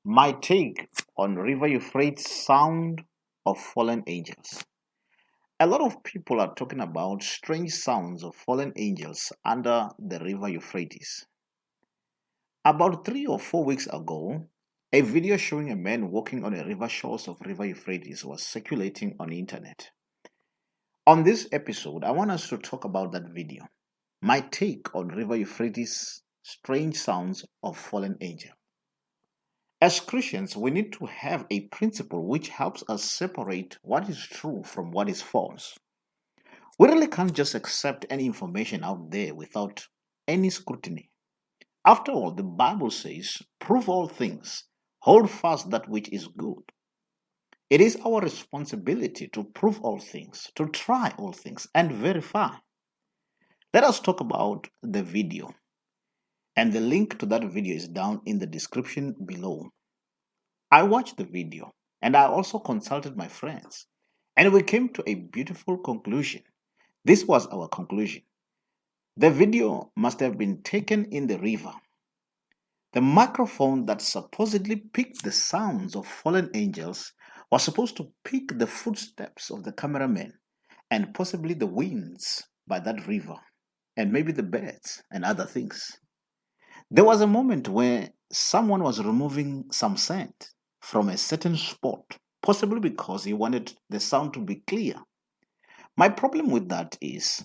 My take on River Euphrates sound of fallen angels. A lot of people are talking about strange sounds of fallen angels under the River Euphrates. About 3 or 4 weeks ago, a video showing a man walking on the river shores of River Euphrates was circulating on the internet. On this episode, I want us to talk about that video. My take on River Euphrates' strange sounds of fallen angels. As Christians, we need to have a principle which helps us separate what is true from what is false. We really can't just accept any information out there without any scrutiny. After all, the Bible says, prove all things, hold fast that which is good. It is our responsibility to prove all things, to try all things, and verify. Let us talk about the video. And the link to that video is down in the description below. I watched the video and I also consulted my friends, and we came to a beautiful conclusion. This was our conclusion. The video must have been taken in the river. The microphone that supposedly picked the sounds of fallen angels was supposed to pick the footsteps of the cameraman and possibly the winds by that river, and maybe the birds and other things. There was a moment where someone was removing some sand from a certain spot, possibly because he wanted the sound to be clear. My problem with that is,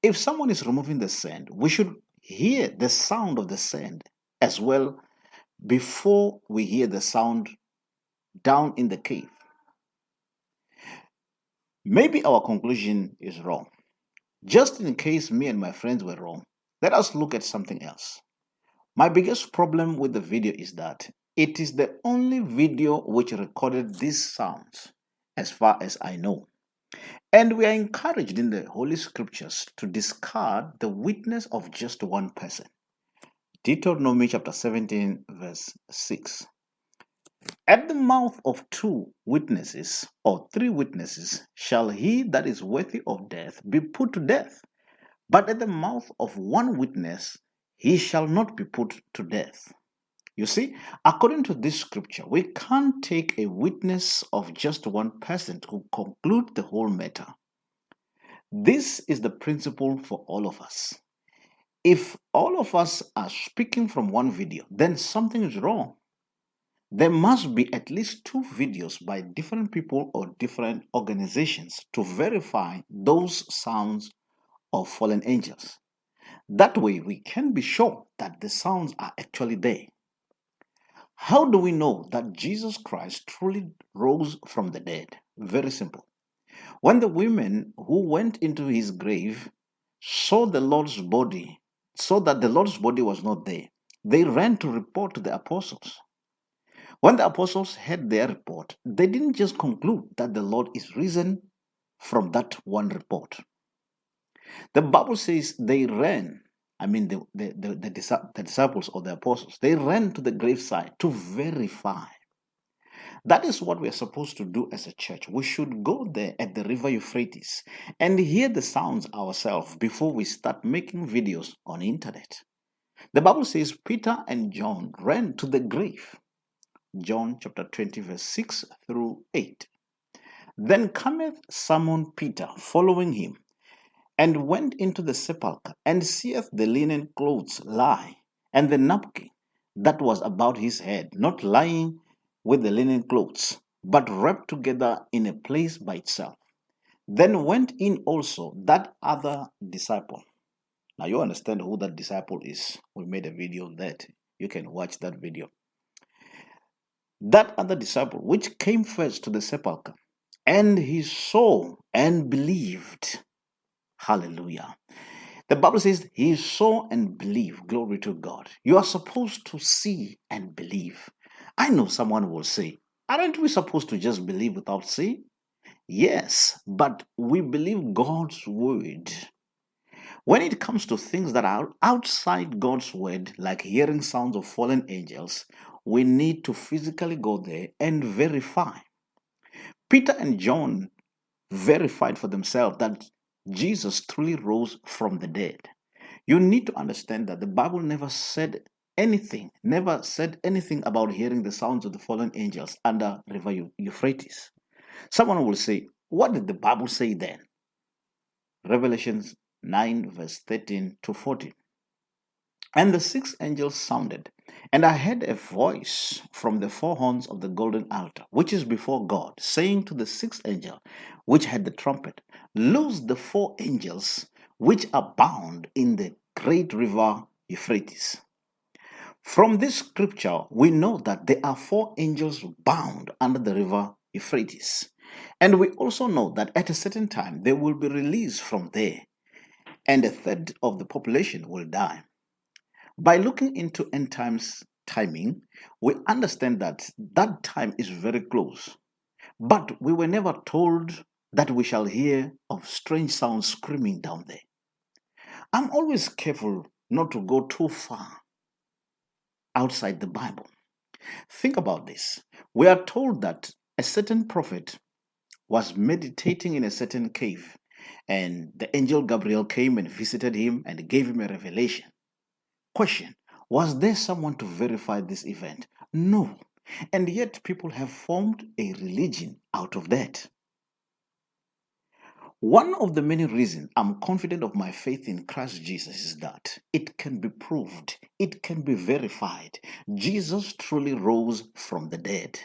if someone is removing the sand, we should hear the sound of the sand as well before we hear the sound down in the cave. Maybe our conclusion is wrong. Just in case me and my friends were wrong, let us look at something else. My biggest problem with the video is that it is the only video which recorded these sounds, as far as I know. And we are encouraged in the Holy Scriptures to discard the witness of just one person. Deuteronomy chapter 17, verse 6. At the mouth of 2 witnesses or 3 witnesses shall he that is worthy of death be put to death. But at the mouth of 1 witness he shall not be put to death. You see, according to this scripture, we can't take a witness of just one person to conclude the whole matter. This is the principle for all of us. If all of us are speaking from one video, then something is wrong. There must be at least 2 videos by different people or different organizations to verify those sounds of fallen angels. That way, we can be sure that the sounds are actually there. How do we know that Jesus Christ truly rose from the dead? Very simple. When the women who went into his grave saw the Lord's body, saw that the Lord's body was not there, they ran to report to the apostles. When the apostles heard their report, they didn't just conclude that the Lord is risen from that one report. The Bible says they ran. The disciples or the apostles, they ran to the graveside to verify. That is what we are supposed to do as a church. We should go there at the River Euphrates and hear the sounds ourselves before we start making videos on the internet. The Bible says Peter and John ran to the grave. John chapter 20 verse 6 through 8. Then cometh Simon Peter following him, and went into the sepulchre, and seeth the linen clothes lie, and the napkin that was about his head, not lying with the linen clothes, but wrapped together in a place by itself. Then went in also that other disciple. Now you understand who that disciple is. We made a video of that. You can watch that video. That other disciple, which came first to the sepulchre, and he saw and believed. Hallelujah. The Bible says he saw and believed. Glory to God. You are supposed to see and believe. I know someone will say, aren't we supposed to just believe without seeing? Yes, but we believe God's word. When it comes to things that are outside God's word, like hearing sounds of fallen angels, we need to physically go there and verify. Peter and John verified for themselves that Jesus truly rose from the dead. You need to understand that the Bible never said anything, never said anything about hearing the sounds of the fallen angels under River Euphrates. Someone will say, what did the Bible say then? Revelations 9 verse 13 to 14. And the sixth angel sounded, and I heard a voice from the four horns of the golden altar, which is before God, saying to the sixth angel, which had the trumpet, loose the four angels which are bound in the great river Euphrates. From this scripture, we know that there are four angels bound under the river Euphrates. And we also know that at a certain time, they will be released from there, and a third of the population will die. By looking into end times timing, we understand that that time is very close. But we were never told that we shall hear of strange sounds screaming down there. I'm always careful not to go too far outside the Bible. Think about this. We are told that a certain prophet was meditating in a certain cave, and the angel Gabriel came and visited him and gave him a revelation. Question: was there someone to verify this event? No. And yet people have formed a religion out of that. One of the many reasons I'm confident of my faith in Christ Jesus is that it can be proved, it can be verified. Jesus truly rose from the dead.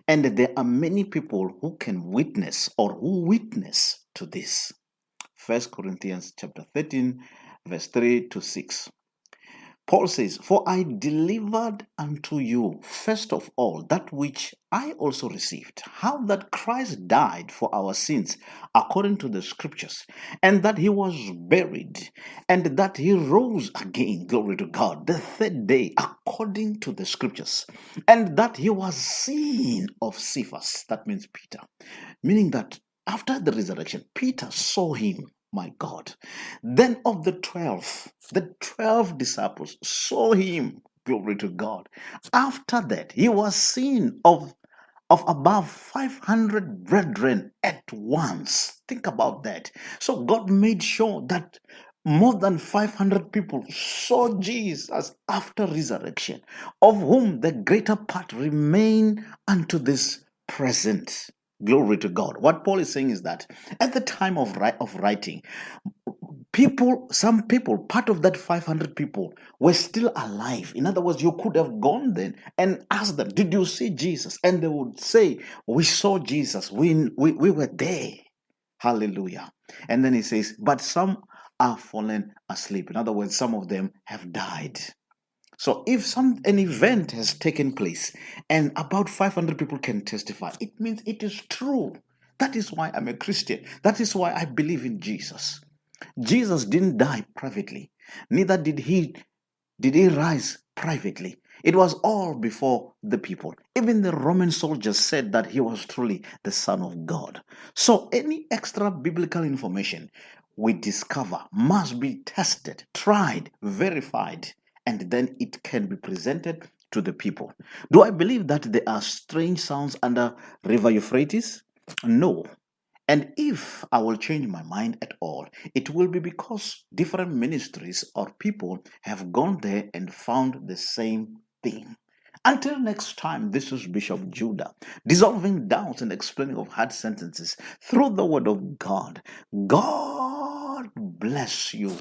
And there are many people who can witness or who witness to this. 1 Corinthians chapter 13, verse 3 to 6. Paul says, for I delivered unto you first of all that which I also received, how that Christ died for our sins according to the scriptures, and that he was buried, and that he rose again, glory to God, the third day according to the scriptures, and that he was seen of Cephas, that means Peter, meaning that after the resurrection, Peter saw him. My God. Then of the 12 disciples saw him. Glory to God. After that, he was seen of above 500 brethren at once. Think about that. So God made sure that more than 500 people saw Jesus after resurrection, of whom the greater part remain unto this present. Glory to God. What Paul is saying is that at the time of writing, some people, part of that 500 people were still alive. In other words, you could have gone then and asked them, did you see Jesus? And they would say, we saw Jesus. We were there. Hallelujah. And then he says, but some are fallen asleep. In other words, some of them have died. So if an event has taken place and about 500 people can testify, it means it is true. That is why I'm a Christian. That is why I believe in Jesus. Jesus didn't die privately. Neither did he rise privately. It was all before the people. Even the Roman soldiers said that he was truly the Son of God. So any extra biblical information we discover must be tested, tried, verified, and then it can be presented to the people. Do I believe that there are strange sounds under River Euphrates? No. And if I will change my mind at all, it will be because different ministries or people have gone there and found the same thing. Until next time, this is Bishop Judah, dissolving doubts and explaining of hard sentences through the word of God. God bless you.